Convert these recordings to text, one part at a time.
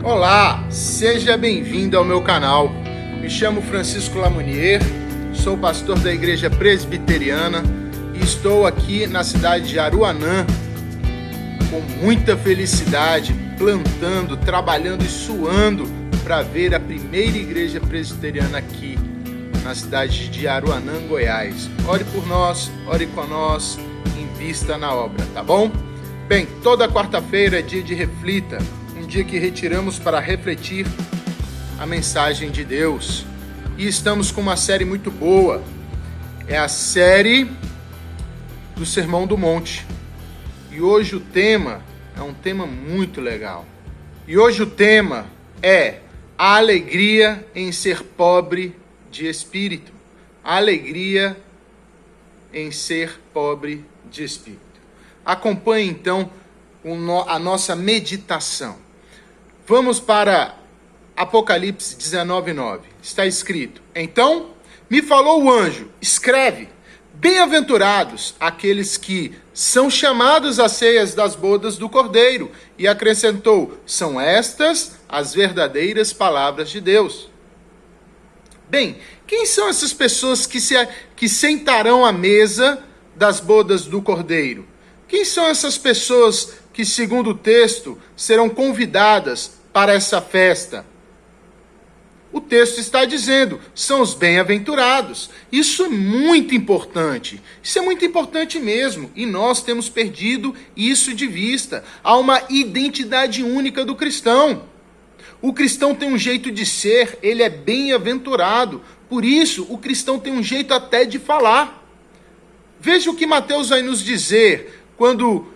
Olá, seja bem-vindo ao meu canal. Me chamo Francisco Lamounier, sou pastor da Igreja Presbiteriana e estou aqui na cidade de Aruanã com muita felicidade, plantando, trabalhando e suando para ver a primeira igreja presbiteriana aqui na cidade de Aruanã, Goiás. Ore por nós, ore com nós, invista na obra, tá bom? Bem, toda quarta-feira é dia de reflita, um dia que retiramos para refletir a mensagem de Deus. E estamos com uma série muito boa, é a série do Sermão do Monte. E hoje o tema é um tema muito legal. E hoje o tema é a alegria em ser pobre de espírito. A alegria em ser pobre de espírito. Acompanhe então a nossa meditação. Vamos para Apocalipse 19:9. Está escrito: Então me falou o anjo, escreve: bem-aventurados aqueles que são chamados às ceias das bodas do Cordeiro. E acrescentou: são estas as verdadeiras palavras de Deus. Bem, quem são essas pessoas que sentarão à mesa das bodas do Cordeiro? Quem são essas pessoas que, segundo o texto, serão convidadas para essa festa? O texto está dizendo, são os bem-aventurados. Isso é muito importante. Isso é muito importante mesmo. E nós temos perdido isso de vista. Há uma identidade única do cristão. O cristão tem um jeito de ser, ele é bem-aventurado. Por isso, o cristão tem um jeito até de falar. Veja o que Mateus vai nos dizer. Quando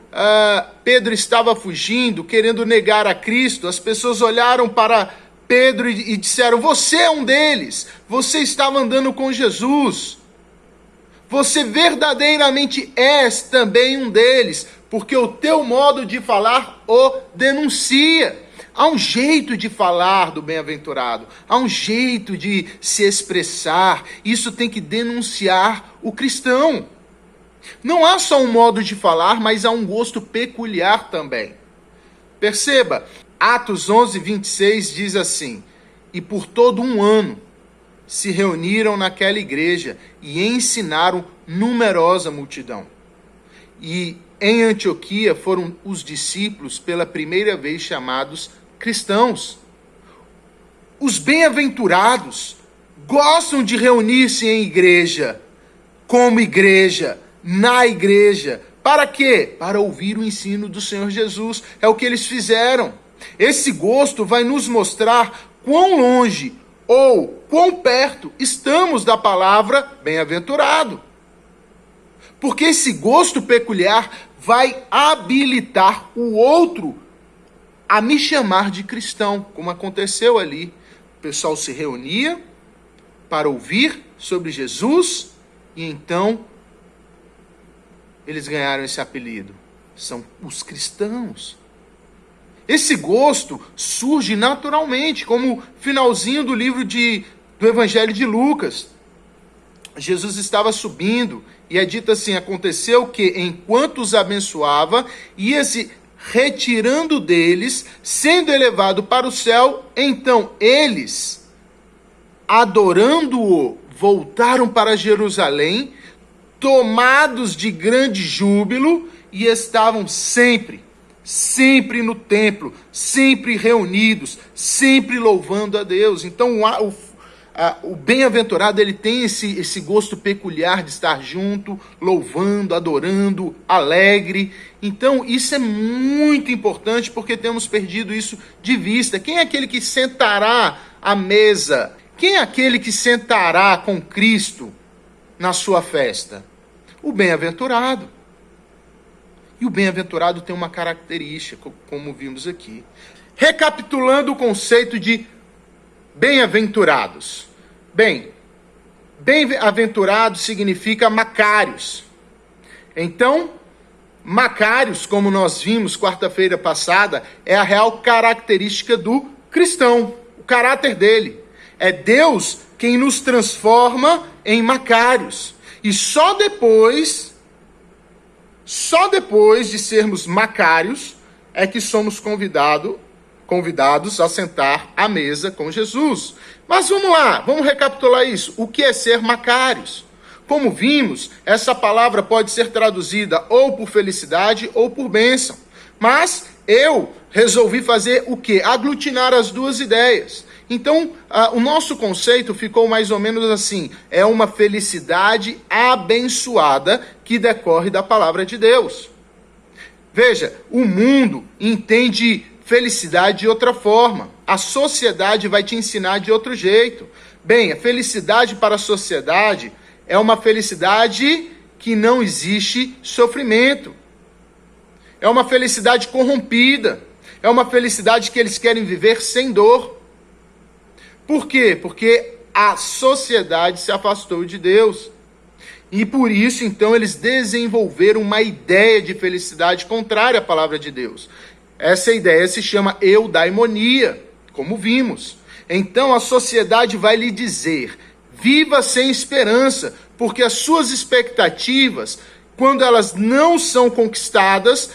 Pedro estava fugindo, querendo negar a Cristo, as pessoas olharam para Pedro e disseram: você é um deles, você estava andando com Jesus, você verdadeiramente és também um deles, porque o teu modo de falar o denuncia. Há um jeito de falar do bem-aventurado, há um jeito de se expressar, isso tem que denunciar o cristão. Não há só um modo de falar, mas há um gosto peculiar também. Perceba, Atos 11:26 diz assim: e por todo um ano se reuniram naquela igreja e ensinaram numerosa multidão. E em Antioquia foram os discípulos pela primeira vez chamados cristãos. Os bem-aventurados gostam de reunir-se em igreja, como igreja, na igreja. Para quê? Para ouvir o ensino do Senhor Jesus. É o que eles fizeram. Esse gosto vai nos mostrar quão longe ou quão perto estamos da palavra bem-aventurado. Porque esse gosto peculiar vai habilitar o outro a me chamar de cristão, como aconteceu ali. O pessoal se reunia para ouvir sobre Jesus e então eles ganharam esse apelido. São os cristãos. Esse gosto surge naturalmente, como finalzinho do livro do Evangelho de Lucas. Jesus estava subindo e é dito assim: aconteceu que, enquanto os abençoava, ia se retirando deles, sendo elevado para o céu. Então eles, adorando-o, voltaram para Jerusalém, tomados de grande júbilo, e estavam sempre no templo, sempre reunidos, sempre louvando a Deus. Então o bem-aventurado, ele tem esse gosto peculiar de estar junto, louvando, adorando, alegre. Então isso é muito importante, porque temos perdido isso de vista. Quem é aquele que sentará à mesa? Quem é aquele que sentará com Cristo na sua festa? O bem-aventurado. E o bem-aventurado tem uma característica, como vimos aqui. Recapitulando o conceito de bem-aventurados. Bem-aventurado significa macários. Então, macários, como nós vimos quarta-feira passada, é a real característica do cristão, o caráter dele. É Deus quem nos transforma em macários. E só depois de sermos macários, é que somos convidados convidados a sentar à mesa com Jesus. Mas vamos lá, vamos recapitular isso. O que é ser macários? Como vimos, essa palavra pode ser traduzida ou por felicidade ou por bênção. Mas eu resolvi fazer o quê? Aglutinar as duas ideias. Então, o nosso conceito ficou mais ou menos assim: é uma felicidade abençoada que decorre da palavra de Deus. Veja, o mundo entende felicidade de outra forma. A sociedade vai te ensinar de outro jeito. Bem, a felicidade para a sociedade é uma felicidade que não existe sofrimento. É uma felicidade corrompida. É uma felicidade que eles querem viver sem dor. Por quê? Porque a sociedade se afastou de Deus. E por isso, então, eles desenvolveram uma ideia de felicidade contrária à palavra de Deus. Essa ideia se chama eudaimonia, como vimos. Então, a sociedade vai lhe dizer: viva sem esperança, porque as suas expectativas, quando elas não são conquistadas,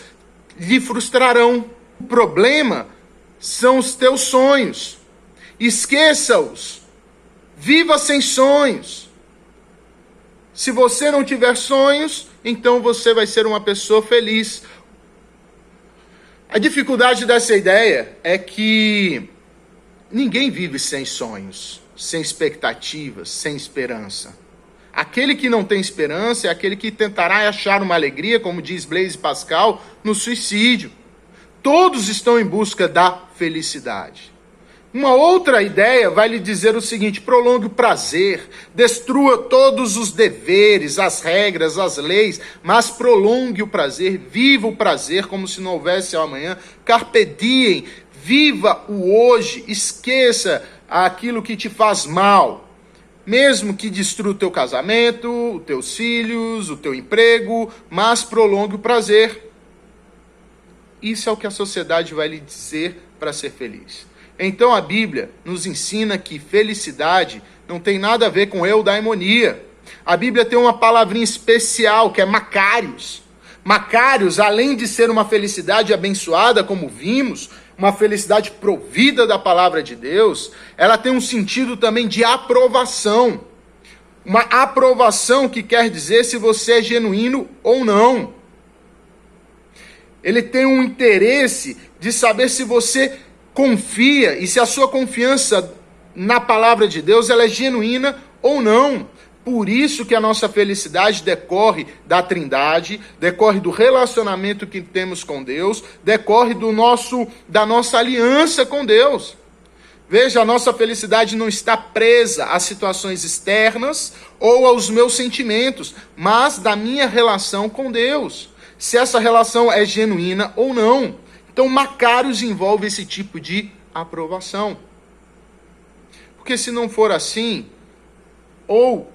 lhe frustrarão. O problema são os teus sonhos. Esqueça-os. Viva sem sonhos. Se você não tiver sonhos, então você vai ser uma pessoa feliz. A dificuldade dessa ideia é que ninguém vive sem sonhos, sem expectativas, sem esperança. Aquele que não tem esperança é aquele que tentará achar uma alegria, como diz Blaise Pascal, no suicídio. Todos estão em busca da felicidade. Uma outra ideia vai lhe dizer o seguinte: prolongue o prazer, destrua todos os deveres, as regras, as leis, mas prolongue o prazer, viva o prazer como se não houvesse amanhã, carpe diem, viva o hoje, esqueça aquilo que te faz mal, mesmo que destrua o teu casamento, os teus filhos, o teu emprego, mas prolongue o prazer. Isso é o que a sociedade vai lhe dizer para ser feliz. Então a Bíblia nos ensina que felicidade não tem nada a ver com eudaimonia. A Bíblia tem uma palavrinha especial que é macários. Macários, além de ser uma felicidade abençoada, como vimos, uma felicidade provida da palavra de Deus, ela tem um sentido também de aprovação. Uma aprovação que quer dizer se você é genuíno ou não. Ele tem um interesse de saber se você confia e se a sua confiança na palavra de Deus ela é genuína ou não. Por isso que a nossa felicidade decorre da Trindade, decorre do relacionamento que temos com Deus, decorre da nossa aliança com Deus. Veja, a nossa felicidade não está presa a situações externas ou aos meus sentimentos, mas da minha relação com Deus. Se essa relação é genuína ou não. Então, macários envolve esse tipo de aprovação. Porque se não for assim, ou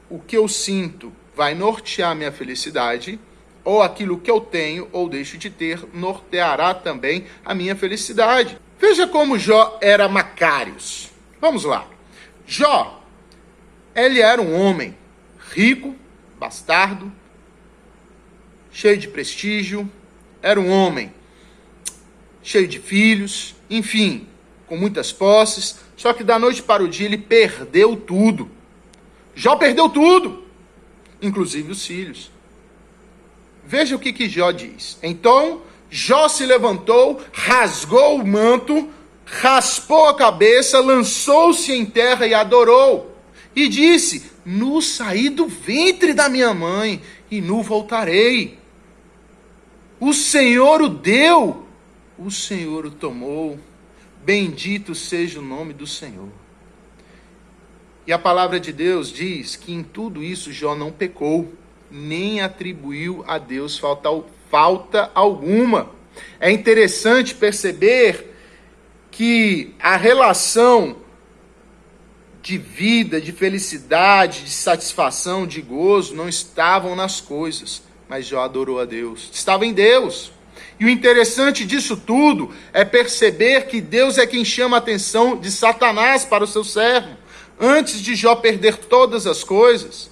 o que eu sinto vai nortear minha felicidade, ou aquilo que eu tenho ou deixo de ter norteará também a minha felicidade. Veja como Jó era macários. Vamos lá. Jó, ele era um homem rico, bastardo, cheio de prestígio, era um homem cheio de filhos, enfim, com muitas posses, só que da noite para o dia ele perdeu tudo. Jó perdeu tudo, inclusive os filhos. Veja o que Jó diz. Então, Jó se levantou, rasgou o manto, raspou a cabeça, lançou-se em terra e adorou. E disse: nu saí do ventre da minha mãe, e nu voltarei. O Senhor o deu, o Senhor o tomou, bendito seja o nome do Senhor. E a palavra de Deus diz que em tudo isso Jó não pecou, nem atribuiu a Deus falta alguma. É interessante perceber que a relação de vida, de felicidade, de satisfação, de gozo, não estavam nas coisas, mas Jó adorou a Deus, estava em Deus. E o interessante disso tudo é perceber que Deus é quem chama a atenção de Satanás para o seu servo. Antes de Jó perder todas as coisas,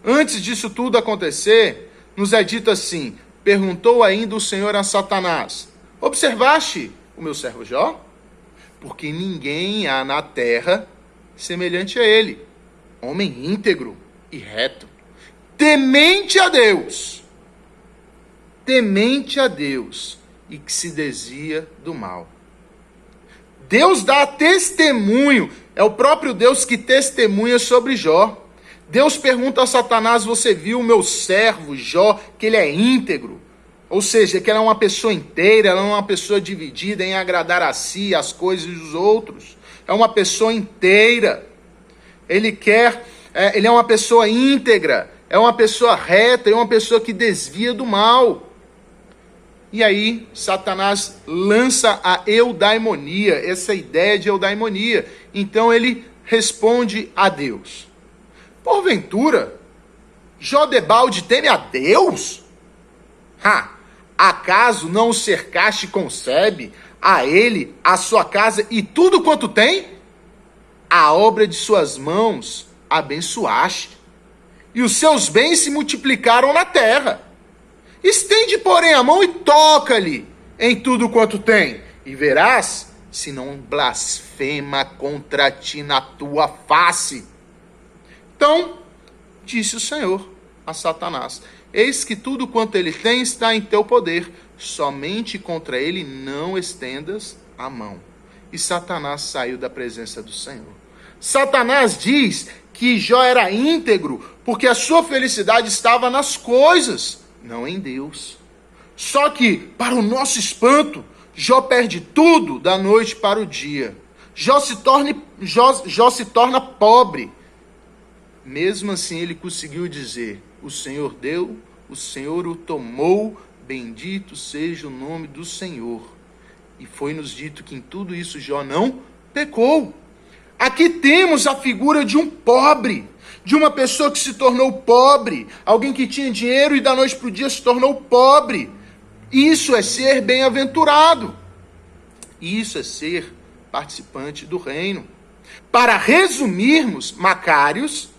antes disso tudo acontecer, nos é dito assim: perguntou ainda o Senhor a Satanás: observaste o meu servo Jó? Porque ninguém há na terra semelhante a ele, homem íntegro e reto, temente a Deus e que se desvia do mal. Deus dá testemunho, é o próprio Deus que testemunha sobre Jó. Deus pergunta a Satanás: você viu o meu servo Jó, que ele é íntegro? Ou seja, que ele é uma pessoa inteira, ela é uma pessoa dividida em agradar a si, as coisas dos outros. É uma pessoa inteira. Ele é uma pessoa íntegra, é uma pessoa reta, é uma pessoa que desvia do mal. E aí, Satanás lança a eudaimonia, essa ideia de eudaimonia. Então ele responde a Deus: porventura, Jó debalde teme a Deus? Acaso não o cercaste e concebe a ele, a sua casa e tudo quanto tem? A obra de suas mãos abençoaste, e os seus bens se multiplicaram na terra. Estende, porém, a mão e toca-lhe em tudo quanto tem, e verás se não blasfema contra ti na tua face. Então, disse o Senhor a Satanás: eis que tudo quanto ele tem está em teu poder, somente contra ele não estendas a mão. E Satanás saiu da presença do Senhor. Satanás diz que Jó era íntegro porque a sua felicidade estava nas coisas, não em Deus. Só que, para o nosso espanto, Jó perde tudo da noite para o dia. Jó se torna pobre. Mesmo assim, ele conseguiu dizer: o Senhor deu, o Senhor o tomou, bendito seja o nome do Senhor. E foi-nos dito que em tudo isso Jó não pecou. Aqui temos a figura de um pobre, de uma pessoa que se tornou pobre, alguém que tinha dinheiro e da noite para o dia se tornou pobre. Isso é ser bem-aventurado. Isso é ser participante do reino. Para resumirmos, Macários,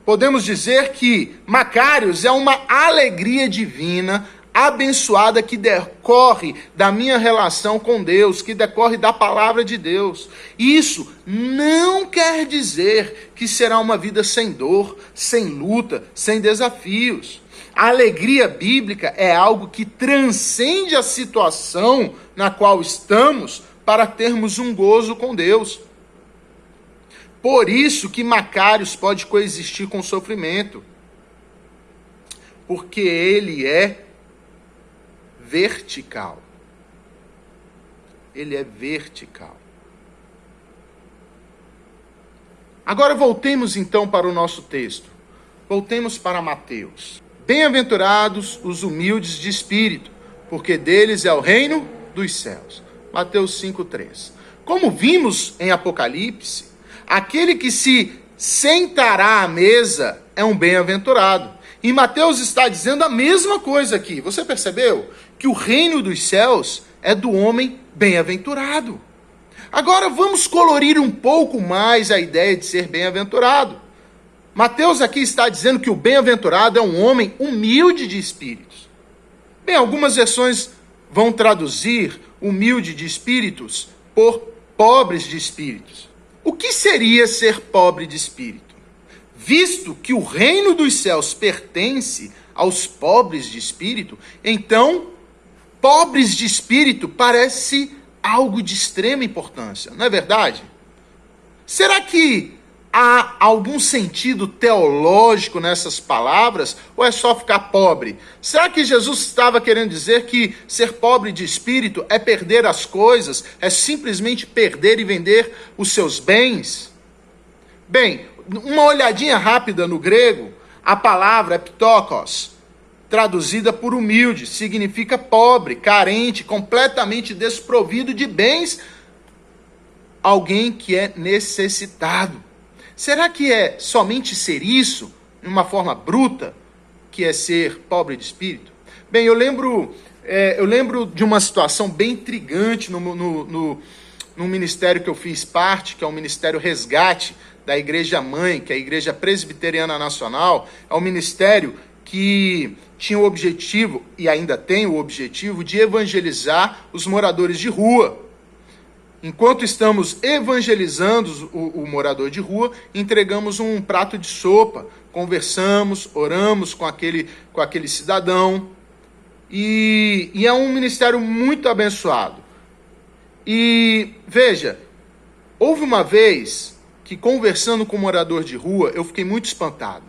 podemos dizer que Macários é uma alegria divina, abençoada, que decorre da minha relação com Deus, que decorre da palavra de Deus. Isso não quer dizer que será uma vida sem dor, sem luta, sem desafios. A alegria bíblica é algo que transcende a situação na qual estamos para termos um gozo com Deus. Por isso que Macários pode coexistir com o sofrimento, porque ele é vertical. Ele é vertical. Agora voltemos então para o nosso texto. Voltemos para Mateus. Bem-aventurados os humildes de espírito, porque deles é o reino dos céus. Mateus 5:3. Como vimos em Apocalipse, aquele que se sentará à mesa é um bem-aventurado. E Mateus está dizendo a mesma coisa aqui. Você percebeu? Que o reino dos céus é do homem bem-aventurado. Agora vamos colorir um pouco mais a ideia de ser bem-aventurado. Mateus aqui está dizendo que o bem-aventurado é um homem humilde de espíritos. Bem, algumas versões vão traduzir humilde de espíritos por pobres de espíritos. O que seria ser pobre de espírito? Visto que o reino dos céus pertence aos pobres de espírito, então, pobres de espírito parece algo de extrema importância, não é verdade? Será que há algum sentido teológico nessas palavras, ou é só ficar pobre? Será que Jesus estava querendo dizer que ser pobre de espírito é perder as coisas, é simplesmente perder e vender os seus bens? Bem, uma olhadinha rápida no grego, a palavra ptokos, traduzida por humilde, significa pobre, carente, completamente desprovido de bens, alguém que é necessitado. Será que é somente ser isso, de uma forma bruta, que é ser pobre de espírito? Bem, eu lembro de uma situação bem intrigante no ministério que eu fiz parte, que é o Ministério Resgate da Igreja Mãe, que é a Igreja Presbiteriana Nacional. É um ministério que tinha o objetivo, e ainda tem o objetivo, de evangelizar os moradores de rua. Enquanto estamos evangelizando o morador de rua, entregamos um prato de sopa, conversamos, oramos com aquele cidadão, e é um ministério muito abençoado. E veja, houve uma vez que, conversando com um morador de rua, eu fiquei muito espantado.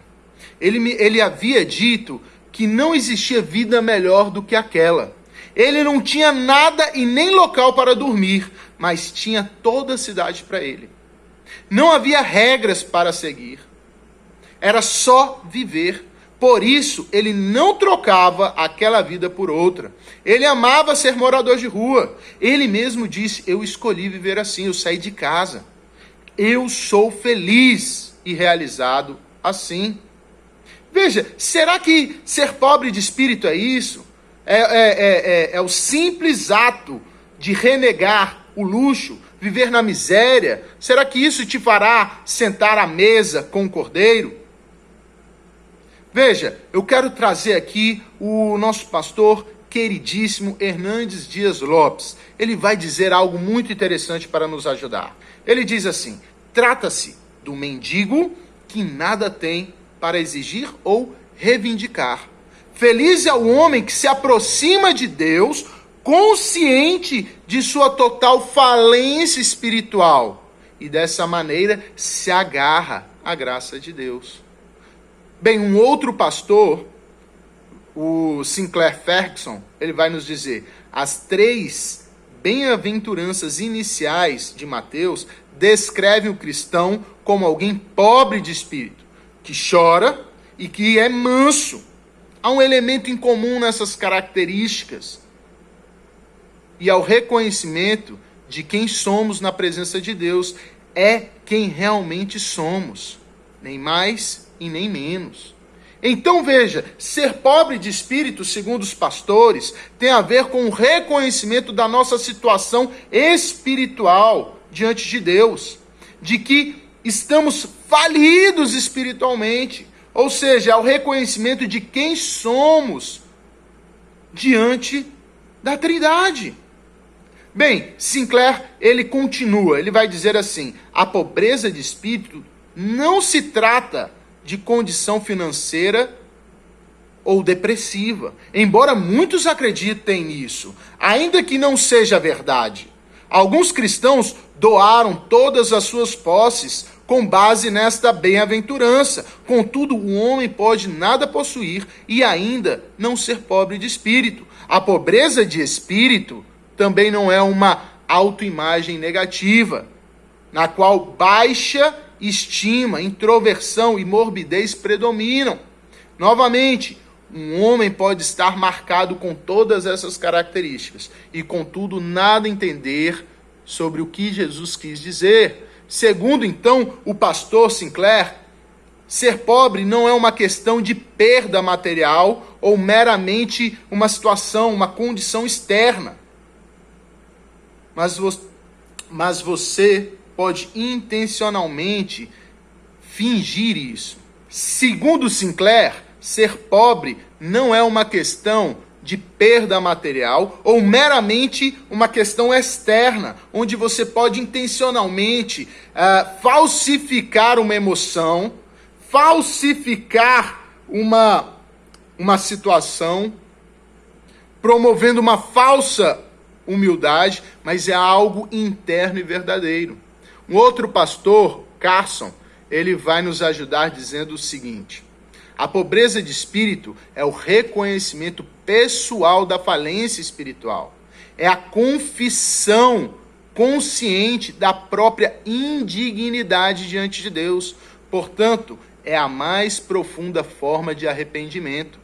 Ele havia dito que não existia vida melhor do que aquela. Ele não tinha nada e nem local para dormir, mas tinha toda a cidade para ele. Não havia regras para seguir. Era só viver. Por isso, ele não trocava aquela vida por outra. Ele amava ser morador de rua. Ele mesmo disse: eu escolhi viver assim, eu saí de casa. Eu sou feliz e realizado assim. Veja, será que ser pobre de espírito é isso? É o simples ato de renegar o luxo, viver na miséria? Será que isso te fará sentar à mesa com o cordeiro? Veja, eu quero trazer aqui o nosso pastor queridíssimo Hernandes Dias Lopes. Ele vai dizer algo muito interessante para nos ajudar. Ele diz assim: trata-se do mendigo que nada tem para exigir ou reivindicar. Feliz é o homem que se aproxima de Deus, consciente de sua total falência espiritual, e dessa maneira se agarra à graça de Deus. Bem, um outro pastor, o Sinclair Ferguson, ele vai nos dizer: as 3 bem-aventuranças iniciais de Mateus descrevem o cristão como alguém pobre de espírito, que chora e que é manso. Há um elemento em comum nessas características, e ao reconhecimento de quem somos na presença de Deus. É quem realmente somos, nem mais e nem menos. Então veja, ser pobre de espírito, segundo os pastores, tem a ver com o reconhecimento da nossa situação espiritual diante de Deus, de que estamos falidos espiritualmente, ou seja, é o reconhecimento de quem somos diante da Trindade. Bem, Sinclair, ele continua, ele vai dizer assim: a pobreza de espírito não se trata de condição financeira ou depressiva, embora muitos acreditem nisso, ainda que não seja verdade. Alguns cristãos doaram todas as suas posses com base nesta bem-aventurança. Contudo, o homem pode nada possuir e ainda não ser pobre de espírito. A pobreza de espírito também não é uma autoimagem negativa, na qual baixa estima, introversão e morbidez predominam. Novamente, um homem pode estar marcado com todas essas características e, contudo, nada entender sobre o que Jesus quis dizer. Segundo, então, o pastor Sinclair, ser pobre não é uma questão de perda material ou meramente uma situação, uma condição externa. Mas você pode intencionalmente fingir isso. Segundo Sinclair, ser pobre não é uma questão de perda material ou meramente uma questão externa, onde você pode intencionalmente falsificar uma emoção, falsificar uma situação, promovendo uma falsa humildade, mas é algo interno e verdadeiro. Um outro pastor, Carson, ele vai nos ajudar dizendo o seguinte: a pobreza de espírito é o reconhecimento pessoal da falência espiritual. É a confissão consciente da própria indignidade diante de Deus. Portanto, é a mais profunda forma de arrependimento.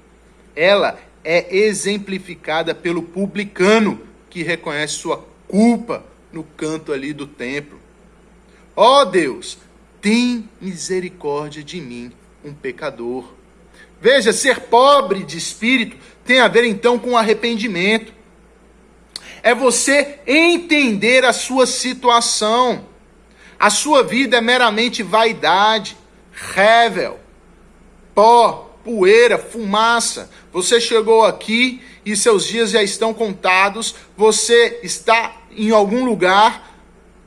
Ela é exemplificada pelo publicano, que reconhece sua culpa no canto ali do templo. Ó Deus, tem misericórdia de mim, um pecador. Veja, ser pobre de espírito tem a ver então com arrependimento. É você entender a sua situação. A sua vida é meramente vaidade, rével, pó, poeira, fumaça. Você chegou aqui e seus dias já estão contados. Você está em algum lugar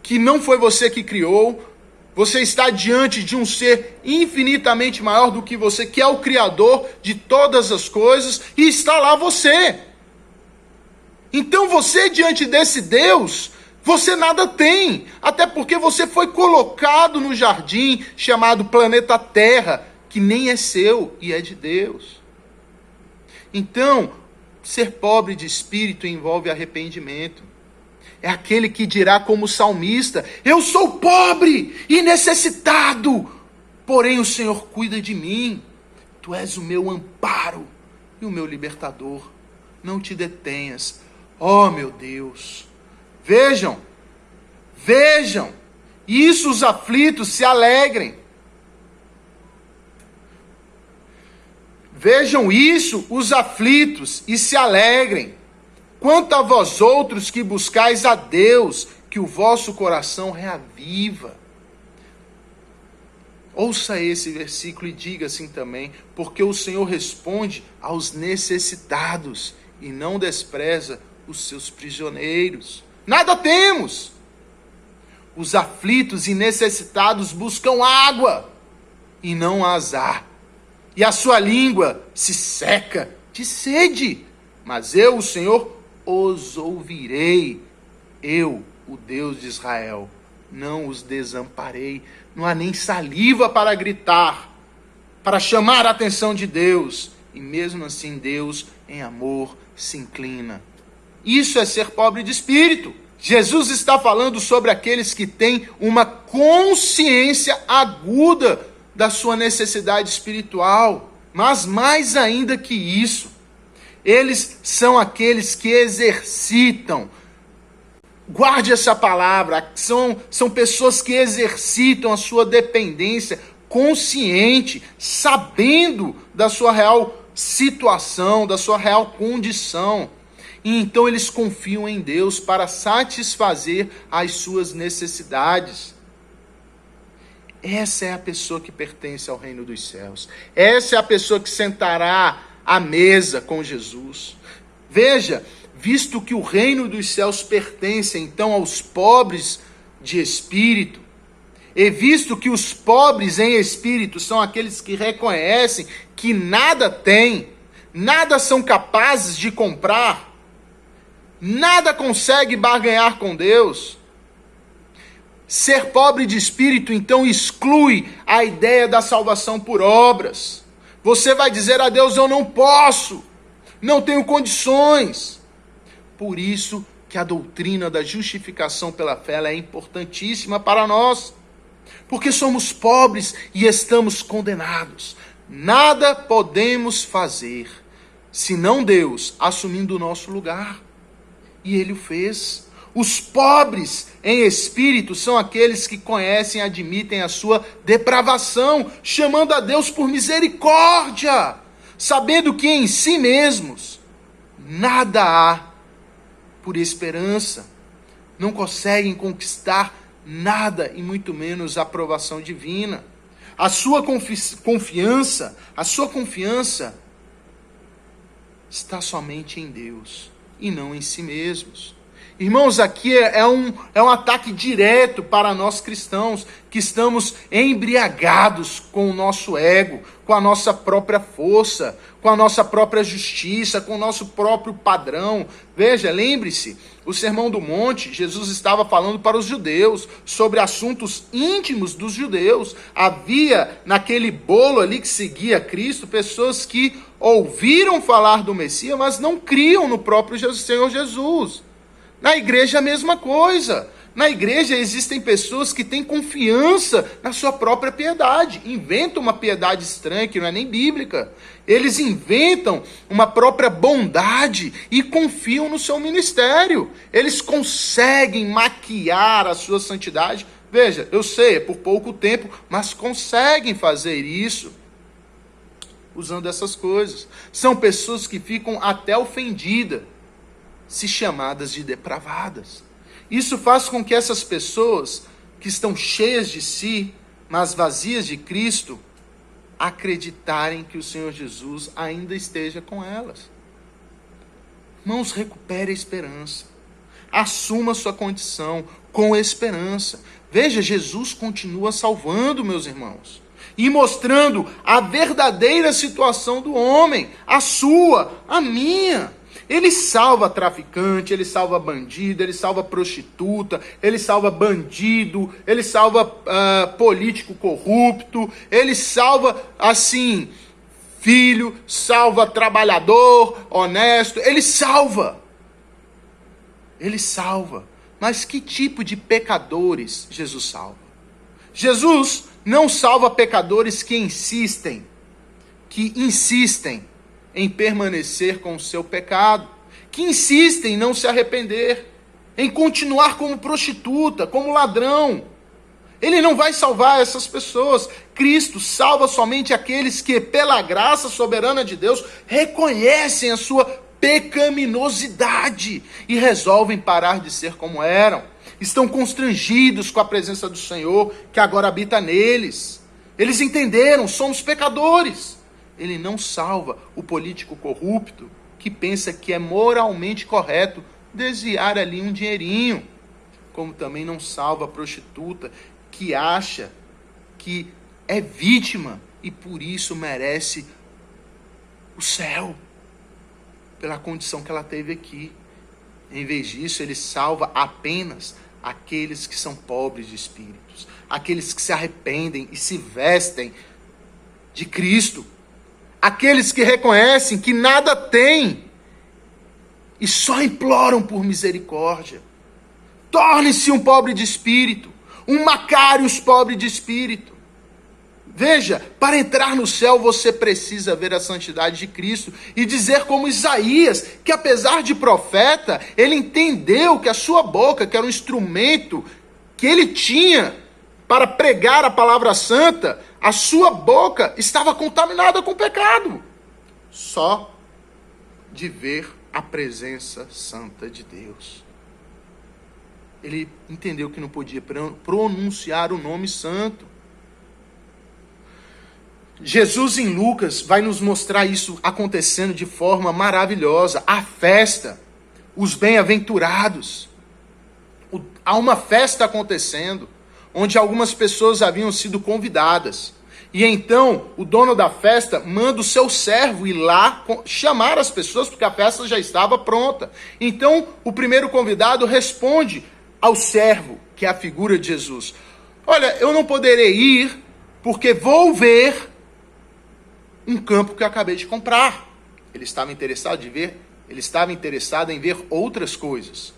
que não foi você que criou. Você está diante de um ser infinitamente maior do que você, que é o Criador de todas as coisas, e está lá você. Então você, diante desse Deus, você nada tem, até porque você foi colocado no jardim chamado planeta Terra, que nem é seu e é de Deus. Então, ser pobre de espírito envolve arrependimento. É aquele que dirá como salmista: eu sou pobre e necessitado, porém o Senhor cuida de mim. Tu és o meu amparo e o meu libertador. Não te detenhas, ó meu Deus. Vejam, isso os aflitos se alegrem. Vejam isso os aflitos e se alegrem. Quanto a vós outros que buscais a Deus, que o vosso coração reaviva. Ouça esse versículo e diga assim também: porque o Senhor responde aos necessitados e não despreza os seus prisioneiros. Nada temos. Os aflitos e necessitados buscam água e não azar. E a sua língua se seca de sede. Mas eu, o Senhor, os ouvirei. Eu, o Deus de Israel, não os desamparei. Não há nem saliva para gritar, para chamar a atenção de Deus. E mesmo assim Deus, em amor, se inclina. Isso é ser pobre de espírito. Jesus está falando sobre aqueles que têm uma consciência aguda da sua necessidade espiritual. Mas mais ainda que isso, eles são aqueles que exercitam. Guarde essa palavra. São pessoas que exercitam a sua dependência consciente, sabendo da sua real situação, da sua real condição. E então eles confiam em Deus para satisfazer as suas necessidades. Essa é a pessoa que pertence ao reino dos céus. Essa é a pessoa que sentará à mesa com Jesus. Veja, visto que o reino dos céus pertence então aos pobres de espírito, e visto que os pobres em espírito são aqueles que reconhecem que nada têm, nada são capazes de comprar, nada consegue barganhar com Deus. Ser pobre de espírito, então, exclui a ideia da salvação por obras. Você vai dizer a Deus: eu não posso, não tenho condições. Por isso que a doutrina da justificação pela fé ela é importantíssima para nós. Porque somos pobres e estamos condenados. Nada podemos fazer, senão Deus assumindo o nosso lugar. E Ele o fez. Os pobres em espírito são aqueles que conhecem e admitem a sua depravação, chamando a Deus por misericórdia, sabendo que em si mesmos nada há por esperança, não conseguem conquistar nada e muito menos a aprovação divina. A sua confiança está somente em Deus e não em si mesmos. Irmãos, aqui é um ataque direto para nós cristãos, que estamos embriagados com o nosso ego, com a nossa própria força, com a nossa própria justiça, com o nosso próprio padrão. Veja, lembre-se, o Sermão do Monte, Jesus estava falando para os judeus, sobre assuntos íntimos dos judeus. Havia naquele bolo ali que seguia Cristo, pessoas que ouviram falar do Messias, mas não criam no próprio Senhor Jesus. Na igreja a mesma coisa. Na igreja existem pessoas que têm confiança na sua própria piedade. Inventam uma piedade estranha, que não é nem bíblica. Eles inventam uma própria bondade e confiam no seu ministério. Eles conseguem maquiar a sua santidade. Veja, eu sei, é por pouco tempo, mas conseguem fazer isso usando essas coisas. São pessoas que ficam até ofendidas se chamadas de depravadas. Isso faz com que essas pessoas que estão cheias de si, mas vazias de Cristo, acreditarem que o Senhor Jesus ainda esteja com elas. Irmãos, recupere a esperança. Assuma sua condição com esperança. Veja, Jesus continua salvando, meus irmãos, e mostrando a verdadeira situação do homem, a sua, a minha. Ele salva traficante, ele salva bandido, ele salva prostituta, ele salva bandido, ele salva político corrupto, ele salva, assim, filho, salva trabalhador honesto, ele salva. Ele salva. Mas que tipo de pecadores Jesus salva? Jesus não salva pecadores que insistem em permanecer com o seu pecado, que insistem em não se arrepender, em continuar como prostituta, como ladrão. Ele não vai salvar essas pessoas. Cristo salva somente aqueles que, pela graça soberana de Deus, reconhecem a sua pecaminosidade e resolvem parar de ser como eram. Estão constrangidos com a presença do Senhor que agora habita neles. Eles entenderam, somos pecadores. Ele não salva o político corrupto que pensa que é moralmente correto desviar ali um dinheirinho. Como também não salva a prostituta que acha que é vítima e por isso merece o céu, pela condição que ela teve aqui. Em vez disso, ele salva apenas aqueles que são pobres de espíritos, aqueles que se arrependem e se vestem de Cristo, aqueles que reconhecem que nada têm e só imploram por misericórdia. Torne-se um pobre de espírito, um Macários pobre de espírito. Veja, para entrar no céu você precisa ver a santidade de Cristo e dizer como Isaías, que apesar de profeta, ele entendeu que a sua boca, que era um instrumento que ele tinha para pregar a palavra santa, a sua boca estava contaminada com pecado. Só de ver a presença santa de Deus. Ele entendeu que não podia pronunciar o nome santo. Jesus em Lucas vai nos mostrar isso acontecendo de forma maravilhosa. A festa, os bem-aventurados. Há uma festa acontecendo, onde algumas pessoas haviam sido convidadas. E então, o dono da festa manda o seu servo ir lá chamar as pessoas, porque a festa já estava pronta. Então, o primeiro convidado responde ao servo, que é a figura de Jesus: olha, eu não poderei ir, porque vou ver um campo que eu acabei de comprar. Ele estava interessado em ver outras coisas.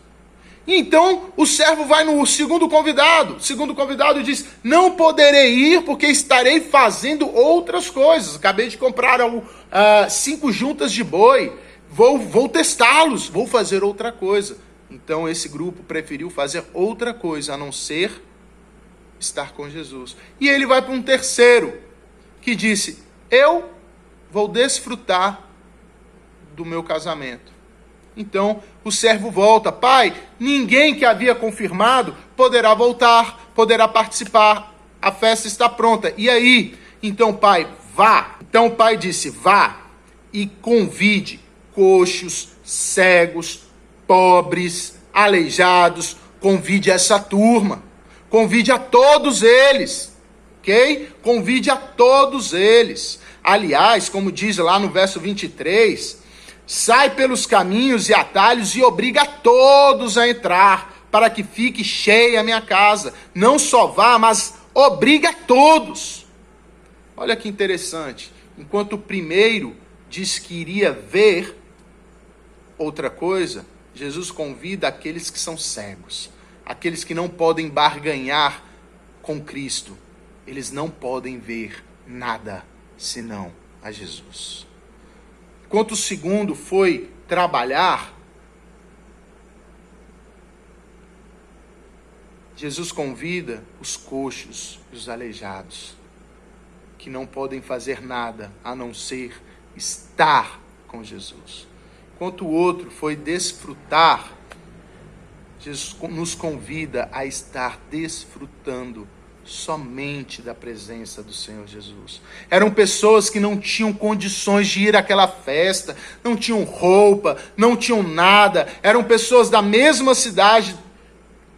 E então o servo vai no segundo convidado. O segundo convidado diz: não poderei ir porque estarei fazendo outras coisas. Acabei de comprar 5 juntas de boi. Vou testá-los, vou fazer outra coisa. Então esse grupo preferiu fazer outra coisa, a não ser estar com Jesus. E ele vai para um terceiro, que disse: eu vou desfrutar do meu casamento. Então o servo volta: pai, ninguém que havia confirmado poderá voltar, poderá participar, a festa está pronta. E aí? Então pai, vá. Então o pai disse: vá e convide coxos, cegos, pobres, aleijados, convide essa turma, convide a todos eles, ok? Convide a todos eles. Aliás, como diz lá no verso 23, sai pelos caminhos e atalhos e obriga a todos a entrar, para que fique cheia a minha casa. Não só vá, mas obriga a todos. Olha que interessante. Enquanto o primeiro diz que iria ver outra coisa, Jesus convida aqueles que são cegos, aqueles que não podem barganhar com Cristo. Eles não podem ver nada senão a Jesus. Enquanto o segundo foi trabalhar, Jesus convida os coxos e os aleijados, que não podem fazer nada a não ser estar com Jesus. Enquanto o outro foi desfrutar, Jesus nos convida a estar desfrutando somente da presença do Senhor Jesus. Eram pessoas que não tinham condições de ir àquela festa, não tinham roupa, não tinham nada. Eram pessoas da mesma cidade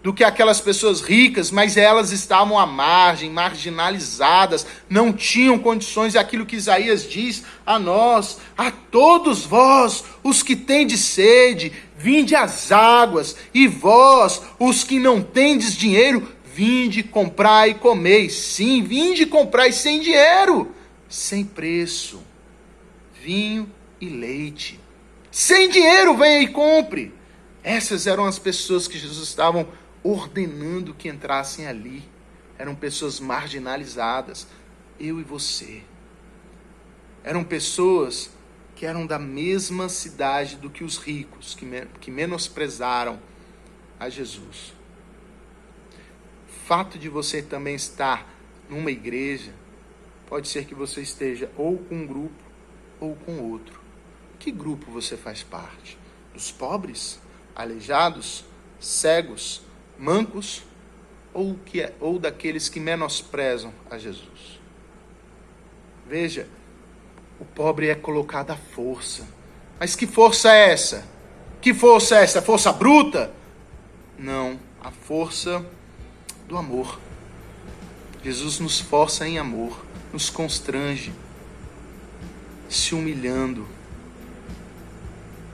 do que aquelas pessoas ricas, mas elas estavam à margem, marginalizadas, não tinham condições. É aquilo que Isaías diz a nós: a todos vós, os que tendes sede, vinde às águas, e vós, os que não tendes dinheiro, vinde comprai e comeis. Sim, vinde comprai sem dinheiro, sem preço, vinho e leite. Sem dinheiro, venha e compre. Essas eram as pessoas que Jesus estava ordenando que entrassem ali. Eram pessoas marginalizadas, eu e você. Eram pessoas que eram da mesma cidade do que os ricos, que menosprezaram a Jesus. O fato de você também estar numa igreja, pode ser que você esteja ou com um grupo ou com outro. Que grupo você faz parte? Dos pobres, aleijados, cegos, mancos, ou daqueles que menosprezam a Jesus? Veja, o pobre é colocado à força. Mas que força é essa? Que força é essa? Força bruta? Não, a força do amor. Jesus nos força em amor, nos constrange, se humilhando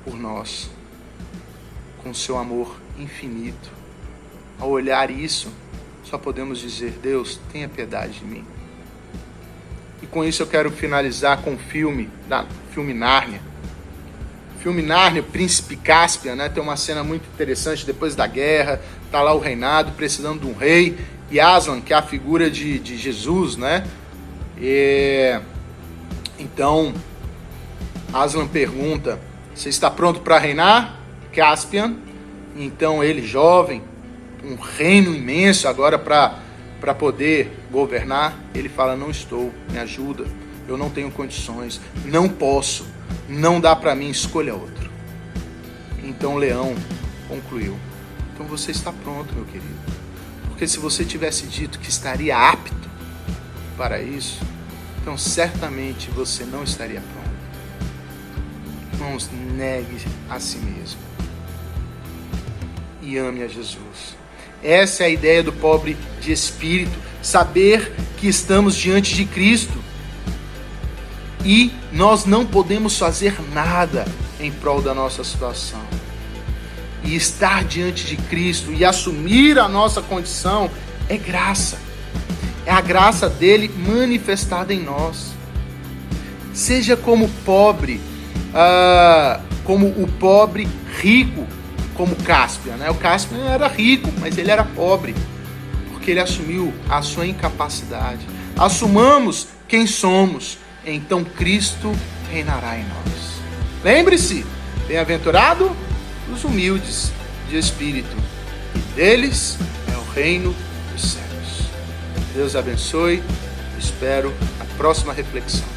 por nós, com seu amor infinito. Ao olhar isso, só podemos dizer: Deus, tenha piedade de mim. E com isso eu quero finalizar com o filme Nárnia. O filme Nárnia, o Príncipe Caspian, né? Tem uma cena muito interessante depois da guerra. Está lá o reinado, precisando de um rei. E Aslan, que é a figura de Jesus, né? Então, Aslan pergunta: você está pronto para reinar, Caspian? Então ele, jovem, um reino imenso agora para poder governar, ele fala: não estou, me ajuda, eu não tenho condições, não posso, não dá para mim, escolha outro. Então o leão concluiu: então você está pronto, meu querido, porque se você tivesse dito que estaria apto para isso, então certamente você não estaria pronto. Irmãos, negue a si mesmo e ame a Jesus. Essa é a ideia do pobre de espírito, saber que estamos diante de Cristo e nós não podemos fazer nada em prol da nossa situação. E estar diante de Cristo e assumir a nossa condição é graça. É a graça dele manifestada em nós. Seja como pobre, como o pobre rico, como Caspian, né? O Caspian era rico, mas ele era pobre, porque ele assumiu a sua incapacidade. Assumamos quem somos, então Cristo reinará em nós. Lembre-se, bem-aventurado os humildes de espírito, e deles é o reino dos céus. Deus abençoe, espero a próxima reflexão.